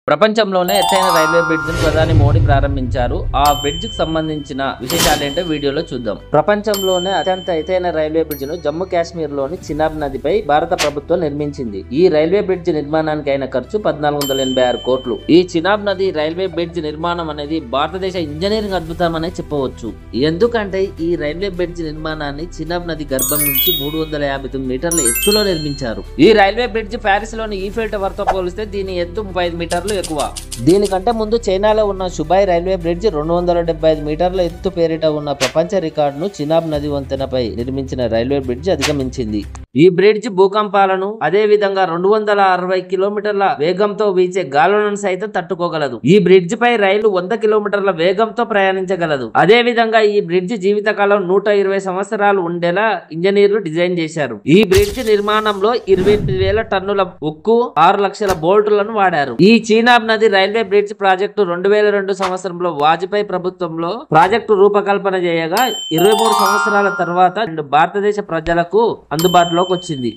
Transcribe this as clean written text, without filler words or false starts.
ప్రపంచంలోనే ఎత్తైన railway bridge ను ప్రధాని మోడీ ప్రారంభించారు. ఆ బ్రిడ్జ్ కి సంబంధించిన విశేషాలేంటో వీడియోలో చూద్దాం. ప్రపంచంలోనే అత్యంత ఎత్తైన రైల్వే బ్రిడ్జ్ ను జమ్మూ కాశ్మీర్ లోని చినాబ్ నదిపై భారత ప్రభుత్వం నిర్మించింది. ఈ రైల్వే బ్రిడ్జ్ నిర్మాణానికి అయిన ఖర్చు 1486 కోట్లు. ఈ చినాబ్ నది రైల్వే బ్రిడ్జ్ నిర్మాణం అనేది భారతదేశ ఇంజనీరింగ్ అద్భుతం అనే చెప్పవచ్చు. ఎందుకంటే ఈ రైల్వే బ్రిడ్జ్ నిర్మాణాన్ని చినాబ్ నది గర్భం నుంచి 359 మీటర్ల ఎత్తులో నిర్మించారు. ఈ రైల్వే బ్రిడ్జ్ ప్యారిస్ లోని ఈఫెల్ టవర్ తో పోలిస్తే దీని ఎత్తు 35 మీటర్లు ఎక్కువ. దీనికంటే ముందు చైనాలో ఉన్న షుబాయ్ రైల్వే బ్రిడ్జ్ 275 మీటర్ల ఎత్తు పేరిట ఉన్న ప్రపంచ రికార్డును చినాబ్ నది వంతెనపై నిర్మించిన రైల్వే బ్రిడ్జ్ అధిగమించింది. ఈ బ్రిడ్జ్ భూకంపాలను అదే విధంగా 260 కిలోమీటర్ల వేగంతో వీచే గాలులను సైతం తట్టుకోగలదు. ఈ బ్రిడ్జ్ పై రైలు 100 కిలోమీటర్ల వేగంతో ప్రయాణించగలదు. అదే విధంగా ఈ బ్రిడ్జ్ జీవితకాలం 120 సంవత్సరాలు ఉండేలా ఇంజనీర్లు డిజైన్ చేశారు. ఈ బ్రిడ్జ్ నిర్మాణంలో 28,000 టన్నుల ఉక్కు, 6 లక్షల బోల్టులను వాడారు. ఈ చినాబ్ నది రైల్వే బ్రిడ్జ్ ప్రాజెక్టు 2002 సంవత్సరంలో వాజ్పేయి ప్రభుత్వంలో ప్రాజెక్టు రూపకల్పన చేయగా 23 సంవత్సరాల తర్వాత భారతదేశ ప్రజలకు అందుబాటులోకి వచ్చింది.